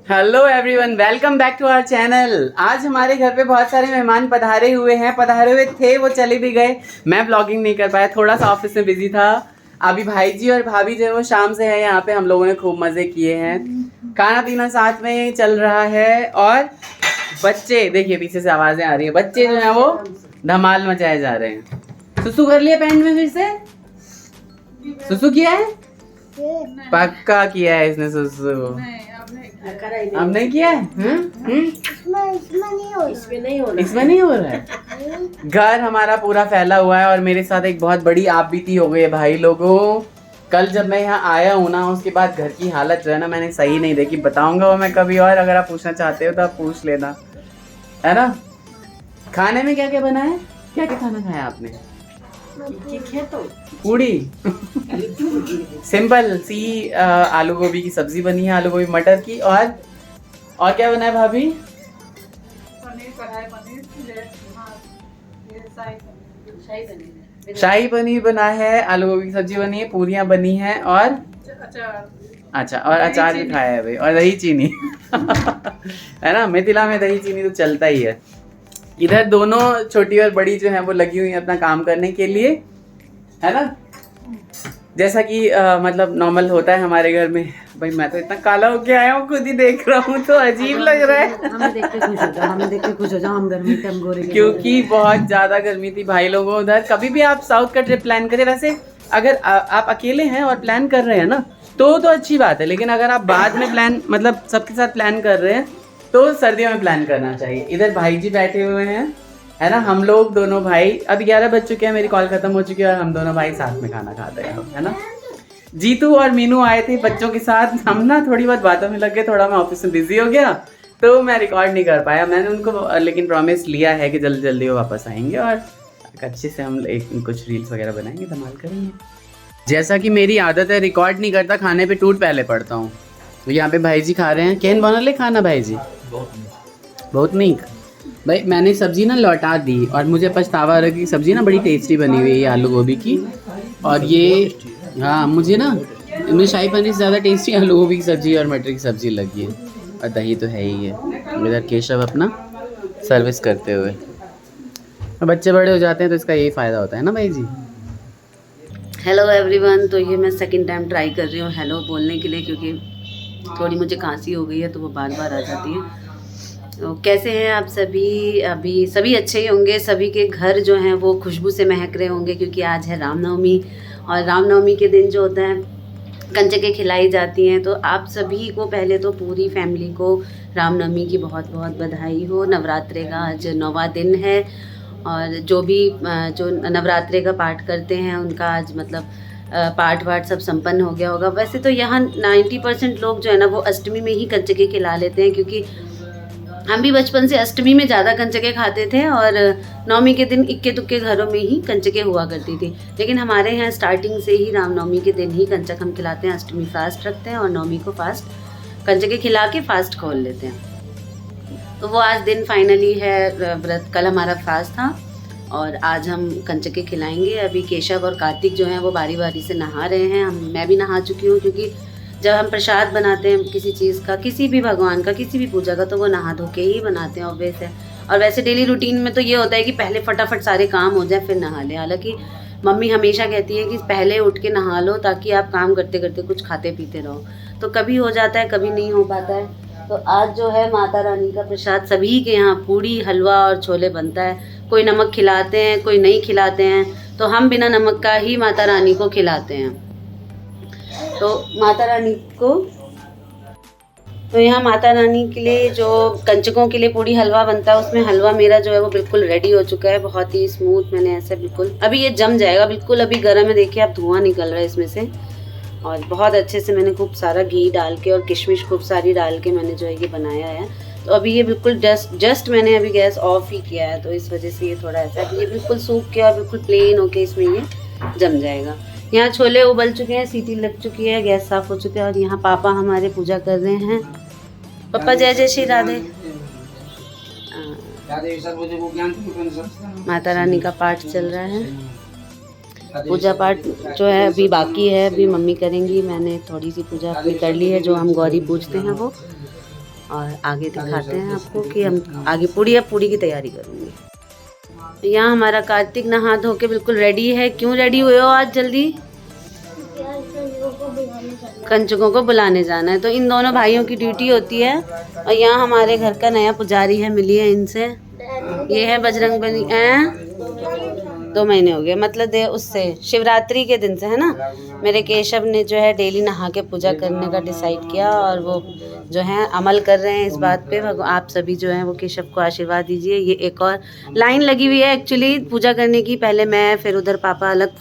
Hello everyone, welcome back to our channel. आज हमारे घर पे बहुत सारे मेहमान पधारे हुए थे, वो चले भी गए। मैं ब्लॉगिंग नहीं कर पाया, थोड़ा सा ऑफिस में बिजी था। अभी भाई जी और भाभी जो है वो शाम से है यहाँ पे। हम लोगों ने खूब मजे किए हैं, खाना पीना साथ में चल रहा है। और बच्चे देखिए, पीछे से आवाजें आ रही है। बच्चे जो है वो धमाल मचाए जा रहे हैं। सुसु कर लिया पैंट में, फिर से सुसु किया है, पक्का किया है इसने सुसु। अब नहीं किया है? इसमें नहीं हो रहा है। घर हमारा पूरा फैला हुआ है और मेरे साथ एक बहुत बड़ी आप बीती हो गई है भाई लोगों। कल जब मैं यहाँ आया हूँ ना, उसके बाद घर की हालत जो है ना, मैंने सही नहीं देखी। बताऊंगा वो मैं कभी और, अगर आप पूछना चाहते हो तो आप पूछ लेना, है ना। खाने में क्या क्या बना है, क्या क्या खाना खाया आपने? पूड़ी सिंपल सी आलू गोभी की सब्जी बनी है, आलू गोभी मटर की। और क्या बना है भाभी? शाही पनीर बना है, आलू गोभी की सब्जी बनी है, पूरियां बनी है और अच्छा, और अचार भी खाया है भाई, और दही चीनी है ना। मिथिला में दही चीनी तो चलता ही है। इधर दोनों छोटी और बड़ी जो है वो लगी हुई है अपना काम करने के लिए, है ना। जैसा कि मतलब नॉर्मल होता है हमारे घर में। भाई मैं तो इतना काला होके आया हूँ, खुद ही देख रहा हूँ तो अजीब लग रहा है। हमें देख के खुश हो जाओ, हमें देख के खुश हो जाओ। हम गर्मी थे, हम गोरे के क्योंकि बहुत ज्यादा गर्मी थी भाई लोगों उधर। कभी भी आप साउथ का ट्रिप प्लान करें, वैसे अगर आप अकेले हैं और प्लान कर रहे हैं ना तो अच्छी बात है। लेकिन अगर आप बाद में प्लान, मतलब सबके साथ प्लान कर रहे हैं, तो सर्दियों में प्लान करना चाहिए। इधर भाई जी बैठे हुए हैं, है ना। हम लोग दोनों भाई, अभी 11 बज चुके हैं, मेरी कॉल खत्म हो चुकी है और हम दोनों भाई साथ में खाना खाते हैं, है ना। जीतू और मीनू आए थे बच्चों के साथ। हम ना थोड़ी बहुत बातों में लग गए, थोड़ा मैं ऑफिस में बिजी हो गया तो मैं रिकॉर्ड नहीं कर पाया। मैंने उनको लेकिन प्रॉमिस लिया है कि जल्दी जल्दी वो वापस आएंगे और अच्छे से हम कुछ रील्स वगैरह बनाएंगे, धमाल करेंगे। जैसा कि मेरी आदत है, रिकॉर्ड नहीं करता, खाने पे टूट पहले पड़ता हूँ। तो यहाँ पे भाई जी खा रहे हैं। केन बना ले खाना भाई जी? बहुत नहीं भाई, मैंने सब्जी ना लौटा दी और मुझे पछतावा हो रहा है कि सब्जी ना बड़ी टेस्टी बनी हुई है आलू गोभी की। और ये हाँ, मुझे शाही पनीर से ज़्यादा टेस्टी आलू गोभी की सब्जी और मटर की सब्जी लगी है। और दही तो है ही है। इधर केशव अपना सर्विस करते हुए। बच्चे बड़े हो जाते हैं तो इसका यही फ़ायदा होता है ना भाई जी। Hello everyone. तो ये मैं सेकंड टाइम ट्राई कर रही हूँ हेलो बोलने के लिए, क्योंकि थोड़ी मुझे खांसी हो गई है तो वो बार बार आ जाती है। तो कैसे हैं आप सभी? अभी सभी अच्छे ही होंगे। सभी के घर जो हैं वो खुशबू से महक रहे होंगे, क्योंकि आज है रामनवमी। और रामनवमी के दिन जो होता है कंजकें खिलाई जाती हैं। तो आप सभी को पहले तो पूरी फैमिली को रामनवमी की बहुत बहुत बधाई हो। नवरात्रे का आज 9वां दिन है और जो भी जो नवरात्रे का पाठ करते हैं उनका आज मतलब पाठ वाठ सब संपन्न हो गया होगा। वैसे तो यहाँ 90% लोग जो है ना वो अष्टमी में ही कंजकें खिला लेते हैं, क्योंकि हम भी बचपन से अष्टमी में ज़्यादा कंजकें खाते थे और नवमी के दिन इक्के दुक्के घरों में ही कंजकें हुआ करती थी। लेकिन हमारे यहाँ स्टार्टिंग से ही रामनवमी के दिन ही कंजक हम खिलाते हैं। अष्टमी फास्ट रखते हैं और नवमी को फास्ट कंजकें खिला के फास्ट खोल लेते हैं। तो वो आज दिन फाइनली है व्रत। कल हमारा फास्ट था और आज हम कंजकें खिलाएंगे। अभी केशव और कार्तिक जो हैं वो बारी बारी से नहा रहे हैं। मैं भी नहा चुकी हूँ, क्योंकि जब हम प्रसाद बनाते हैं किसी चीज़ का, किसी भी भगवान का, किसी भी पूजा का, तो वो नहा धो के ही बनाते हैं ऑब्वियस है। और वैसे डेली रूटीन में तो ये होता है कि पहले फटाफट सारे काम हो जाए फिर नहा ले। हालांकि मम्मी हमेशा कहती है कि पहले उठ के नहा लो ताकि आप काम करते करते कुछ खाते पीते रहो। तो कभी हो जाता है, कभी नहीं हो पाता है। तो आज जो है माता रानी का प्रसाद सभी के यहाँ पूड़ी, हलवा और छोले बनता है। कोई नमक खिलाते हैं, कोई नहीं खिलाते हैं। तो हम बिना नमक का ही माता रानी को खिलाते हैं। तो माता रानी को, तो यहाँ माता रानी के लिए जो कंजकों के लिए पूड़ी हलवा बनता है, उसमें हलवा मेरा जो है वो बिल्कुल रेडी हो चुका है, बहुत ही स्मूथ। मैंने ऐसे बिल्कुल, अभी ये जम जाएगा बिल्कुल। अभी गर्म है, देखिए आप, धुआं निकल रहा है इसमें से। और बहुत अच्छे से मैंने खूब सारा घी डाल के और किशमिश खूब सारी डाल के मैंने जो है ये बनाया है। तो अभी ये बिल्कुल जस्ट मैंने अभी गैस ऑफ ही किया है, तो इस वजह से ये थोड़ा ऐसा है। ये बिल्कुल सूख के और बिल्कुल प्लेन होके इसमें ये जम जाएगा। यहाँ छोले उबल चुके हैं, सीटी लग चुकी है, गैस साफ हो चुका है। और यहाँ पापा हमारे पूजा कर रहे हैं। पापा जय जय श्री राधे। माता रानी का पाठ चल रहा है। पूजा पाठ जो है अभी बाकी है, अभी मम्मी करेंगी। मैंने थोड़ी सी पूजा अपनी कर ली है, जो हम गौरी पूजते हैं वो। और आगे दिखाते हैं आपको कि हम आगे पूड़ी की तैयारी करूँगी। यहाँ हमारा कार्तिक नहा धो के बिल्कुल रेडी है। क्यों रेडी हुए हो आज जल्दी? कंचुकों को बुलाने जाना है, तो इन दोनों भाइयों की ड्यूटी होती है। और यहाँ हमारे घर का नया पुजारी है, मिली है इनसे। ये है बजरंगबली। 2 महीने हो गए, मतलब उससे शिवरात्रि के दिन से है ना। मेरे केशव ने जो है डेली नहा के पूजा करने का डिसाइड किया और वो जो है अमल कर रहे हैं इस बात पे। आप सभी जो हैं वो केशव को आशीर्वाद दीजिए। ये एक और लाइन लगी हुई है एक्चुअली पूजा करने की, पहले मैं फिर उधर पापा अलग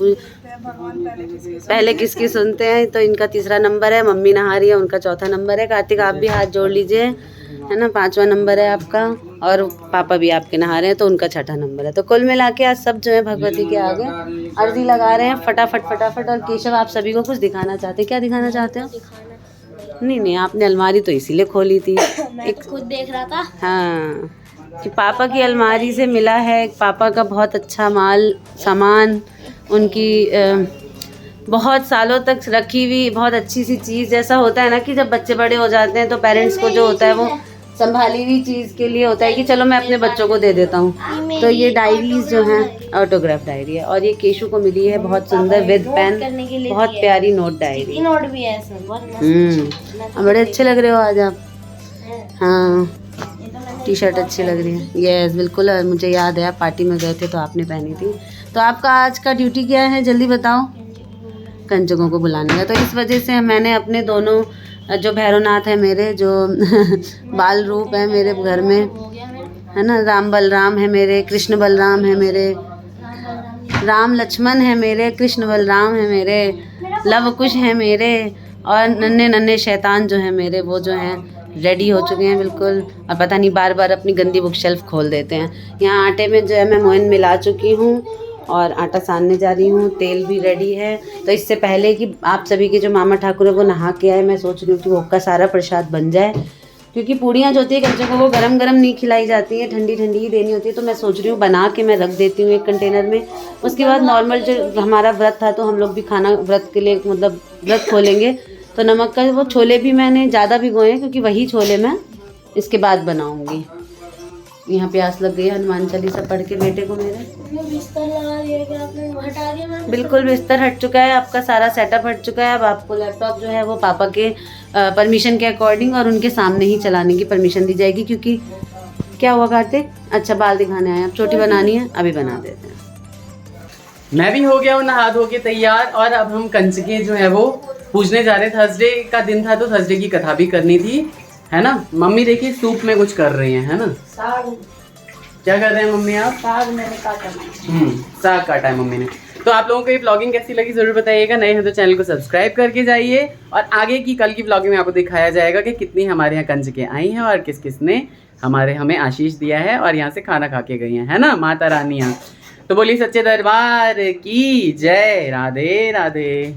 पहले किसकी सुनते हैं। तो इनका 3रा नंबर है, मम्मी नहा रही है, उनका 4था नंबर है। कार्तिक आप भी हाथ जोड़ लीजिए, है ना, 5वां नंबर है आपका। और पापा भी आपके नहा रहे हैं तो उनका 6ठा नंबर है। तो कुल मिला के आज सब जो है भगवती के आगे अर्जी लगा रहे हैं फटाफट। और केशव आप सभी को कुछ दिखाना चाहते हैं। क्या दिखाना चाहते हो? नहीं, आपने अलमारी तो इसीलिए खोली थी। मैं खुद देख रहा था। हाँ, कि पापा की अलमारी से मिला है पापा का बहुत अच्छा सामान, उनकी बहुत सालों तक रखी हुई बहुत अच्छी सी चीज़। जैसा होता है ना कि जब बच्चे बड़े हो जाते हैं तो पेरेंट्स को जो होता है वो संभाली हुई चीज़ के लिए होता है कि चलो मैं अपने बच्चों को दे देता हूँ। तो ये डायरीज जो हैं ऑटोग्राफ डायरी है, और ये केशु को मिली है बहुत सुंदर विद पेन, बहुत प्यारी नोट डायरी। नोट भी है इसमें। बड़े अच्छे लग रहे हो आज आप। हाँ, टी-शर्ट अच्छी लग रही है। यस बिल्कुल, मुझे याद है आप पार्टी में गए थे तो आपने पहनी थी। तो आपका आज का ड्यूटी क्या है जल्दी बताओ? कंचुकों को बुलाने का। तो इस वजह से मैंने अपने दोनों जो भैरवनाथ है मेरे, जो बाल रूप है मेरे घर में, है ना, राम बलराम है मेरे, कृष्ण बलराम है मेरे, राम लक्ष्मण है मेरे, कृष्ण बलराम है मेरे, लव कुश है मेरे, और नन्हे शैतान जो है मेरे वो जो हैं रेडी हो चुके हैं बिल्कुल। और पता नहीं बार अपनी गंदी बुक शेल्फ खोल देते हैं। यहाँ आटे में जो है मैं मोइन मिला चुकी हूँ और आटा सानने जा रही हूँ। तेल भी रेडी है। तो इससे पहले कि आप सभी के जो मामा ठाकुर है वो नहा के आए, मैं सोच रही हूँ कि वो का सारा प्रसाद बन जाए, क्योंकि पूड़ियाँ जो होती है कंचों को वो गरम नहीं खिलाई जाती हैं, ठंडी ही देनी होती है। तो मैं सोच रही हूँ बना के मैं रख देती हूँ एक कंटेनर में। उसके बाद नॉर्मल जो हमारा व्रत था तो हम लोग भी खाना व्रत के लिए मतलब व्रत खोलेंगे, तो नमक का वो छोले भी मैंने ज़्यादा भिगोए हैं क्योंकि वही छोले मैं इसके बाद बनाऊँगी। यहाँ प्यास लग गई है। हनुमान चालीसा पढ़ के बेटे को मेरे बिस्तर लगा दिया कि आपने हटा दिया? मैंने बिल्कुल बिस्तर हट चुका है, आपका सारा सेटअप हट चुका है। अब आपको लैपटॉप जो है वो पापा के परमिशन के अकॉर्डिंग और उनके सामने ही चलाने की परमिशन दी जाएगी। क्योंकि क्या हुआ कार्तिक? अच्छा, बाल दिखाने आए, अब चोटी बनानी है, अभी बना देते हैं। मैं भी हो गया हूँ नहा धो के तैयार, और अब हम कंचके जो है वो पूजने जा रहे हैं। थर्सडे का दिन था तो थर्सडे की कथा भी करनी थी, है ना। मम्मी देखिए सूप में कुछ कर रही हैं, है ना। साग। क्या कर रहे हैं मम्मी आप? साग मैंने काटा है। साग काटा है मम्मी ने। तो आप लोगों को ये व्लॉगिंग कैसी लगी जरूर बताइएगा। नए हैं तो चैनल को सब्सक्राइब करके जाइए, और आगे की कल की व्लॉगिंग में आपको दिखाया जाएगा कि कितनी हमारे यहाँ कंजकें आई हैं और किस किस ने हमें आशीष दिया है और यहाँ से खाना खा के गई हैं, है ना, माता रानियाँ। तो बोलिए सच्चे दरबार की जय। राधे राधे।